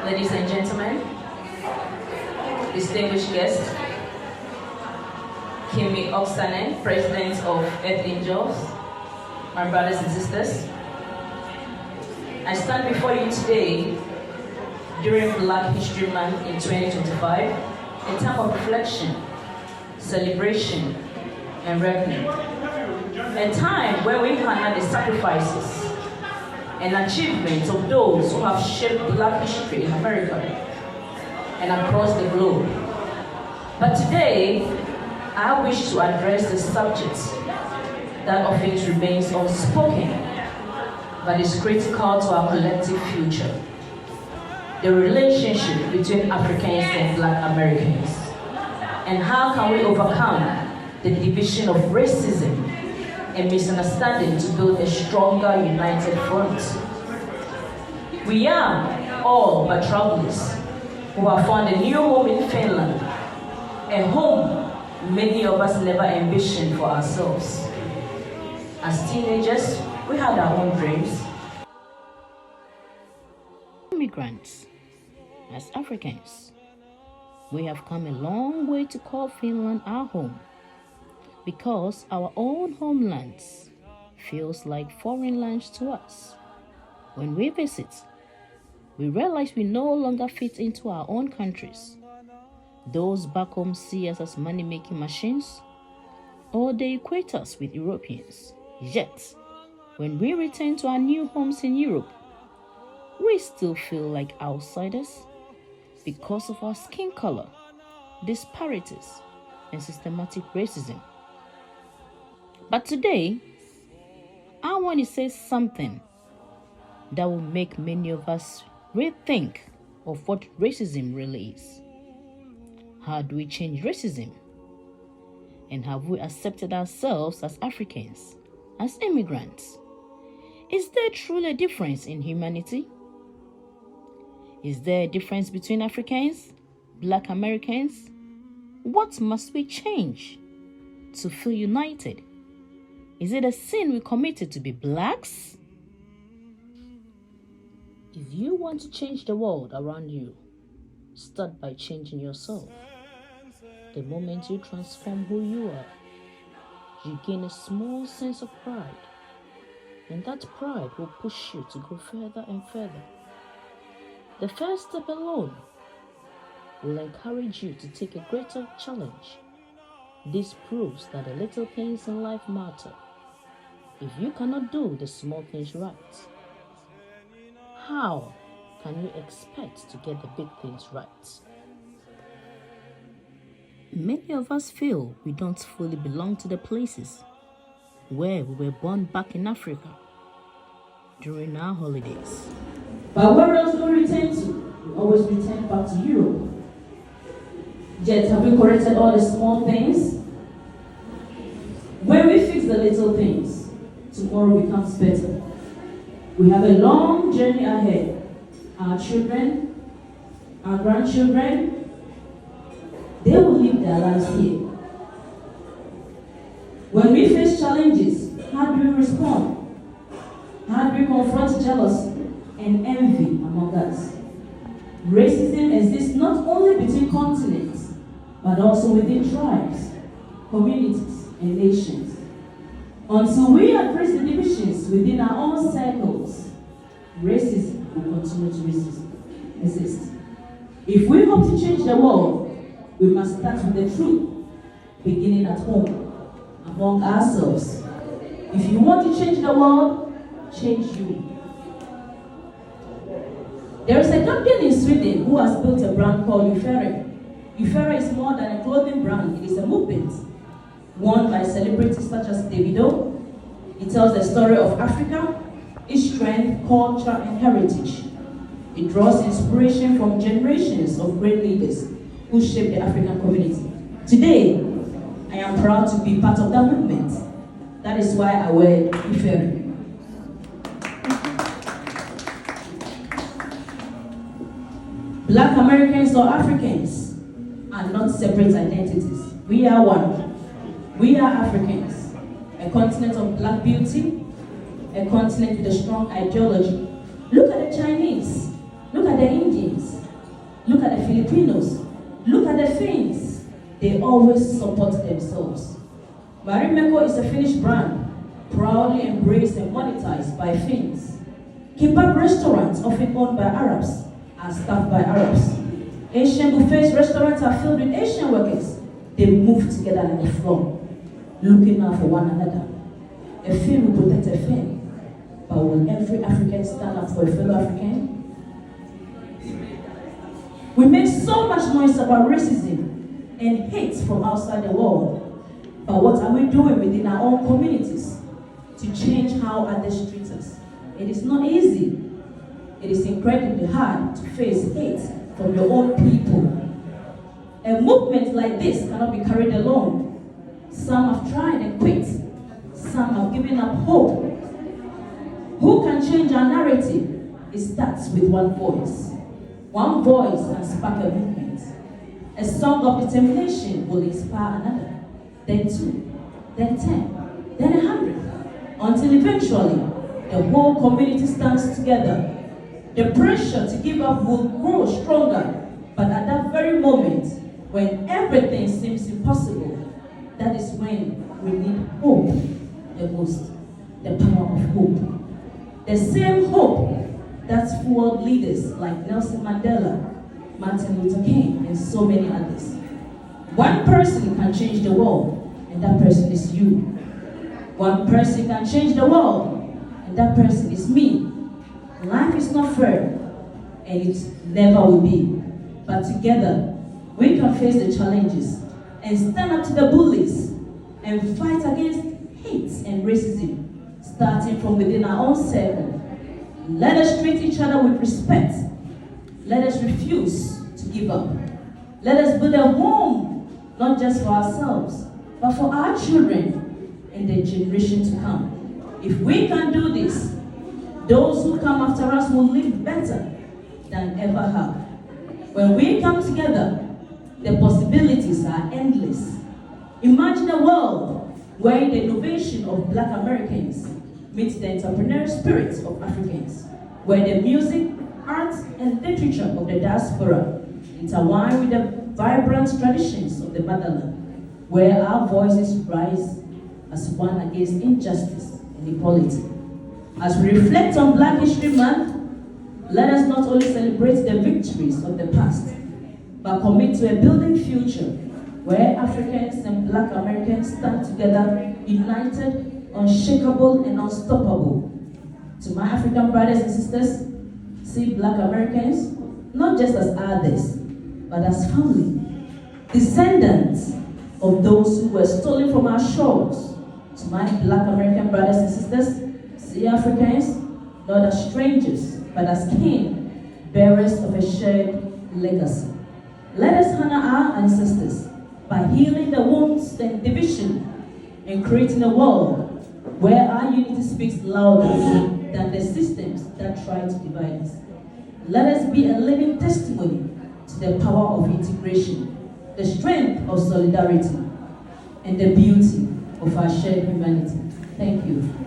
ladies and gentlemen, distinguished guests, Kimi Oksanen, President of Earth Angels, my brothers and sisters. I stand before you today during Black History Month in 2025, a time of reflection, celebration, and reckoning. A time where we honor the sacrifices and achievements of those who have shaped Black history in America and across the globe. But today, I wish to address the subject that often remains unspoken, but is critical to our collective future: the relationship between Africans and Black Americans. And how can we overcome the division of racism and misunderstanding to build a stronger, united front? We are all but travelers who have found a new home in Finland, a home many of us never envisioned for ourselves. As teenagers, we had our own dreams. Immigrants, as Africans, we have come a long way to call Finland our home, because our own homelands feels like foreign lands to us. When we visit, we realize we no longer fit into our own countries. Those back home see us as money-making machines, or they equate us with Europeans. Yet, when we return to our new homes in Europe, we still feel like outsiders because of our skin color, disparities, and systematic racism. But today, I want to say something that will make many of us rethink of what racism really is. How do we change racism? And have we accepted ourselves as Africans, as immigrants? Is there truly a difference in humanity? Is there a difference between Africans, Black Americans? What must we change to feel united? Is it a sin we committed to be Blacks? If you want to change the world around you, start by changing yourself. The moment you transform who you are, you gain a small sense of pride, and that pride will push you to go further and further. The first step alone will encourage you to take a greater challenge. This proves that the little things in life matter. If you cannot do the small things right, how can you expect to get the big things right? Many of us feel we don't fully belong to the places where we were born back in Africa during our holidays. But where else do we return to? We always return back to Europe. Yet, have we corrected all the small things? When we fix the little things, tomorrow becomes better. We have a long journey ahead. Our children, our grandchildren, they will live their lives here. When we face challenges, how do we respond? How do we confront jealousy and envy among us? Racism exists not only between continents, but also within tribes, communities, and nations. Until we address the divisions within our own circles, racism will continue to exist. If we hope to change the world, we must start with the truth, beginning at home, among ourselves. If you want to change the world, change you. There is a company in Sweden who has built a brand called Ufere. Ufere is more than a clothing brand, it is a movement, worn by celebrities such as Davido. It tells the story of Africa, its strength, culture, and heritage. It draws inspiration from generations of great leaders who shaped the African community. Today, I am proud to be part of that movement. That is why I wear Ufere. Black Americans or Africans are not separate identities. We are one. We are Africans, a continent of black beauty, a continent with a strong ideology. Look at the Chinese, look at the Indians, Filipinos. Look at the Finns. They always support themselves. Marimekko is a Finnish brand, proudly embraced and monetized by Finns. Kebab restaurants, often owned by Arabs, are staffed by Arabs. Asian buffets restaurants are filled with Asian workers. They move together like a flock, looking out for one another. A Finn will protect a Finn, but will every African stand up for a fellow African? We make so much noise about racism and hate from outside the world, but what are we doing within our own communities to change how others treat us? It is not easy. It is incredibly hard to face hate from your own people. A movement like this cannot be carried alone. Some have tried and quit. Some have given up hope. Who can change our narrative? It starts with one voice. One voice can spark a movement. A song of determination will inspire another, then 2, then 10, then 100, until eventually the whole community stands together. The pressure to give up will grow stronger, but at that very moment, when everything seems impossible, that is when we need hope the most, the power of hope. The same hope that fueled leaders like Nelson Mandela, Martin Luther King, and so many others. One person can change the world, and that person is you. One person can change the world, and that person is me. Life is not fair, and it never will be. But together, we can face the challenges and stand up to the bullies and fight against hate and racism, starting from within our own circle. Let us treat each other with respect. Let us refuse to give up. Let us build a home, not just for ourselves, but for our children and the generation to come. If we can do this, those who come after us will live better than ever have. When we come together, the possibilities are endless. Imagine a world where the innovation of Black Americans meets the entrepreneurial spirit of Africans, where the music, art, and literature of the diaspora intertwine with the vibrant traditions of the motherland, where our voices rise as one against injustice and equality. As we reflect on Black History Month, let us not only celebrate the victories of the past, but commit to a building future where Africans and Black Americans stand together, united, unshakable, and unstoppable. To my African brothers and sisters, see Black Americans not just as others, but as family, descendants of those who were stolen from our shores. To my Black American brothers and sisters, see Africans not as strangers, but as kin, bearers of a shared legacy. Let us honor our ancestors by healing the wounds and division and creating a world where our unity speaks louder than the systems that try to divide us. Let us be a living testimony to the power of integration, the strength of solidarity, and the beauty of our shared humanity. Thank you.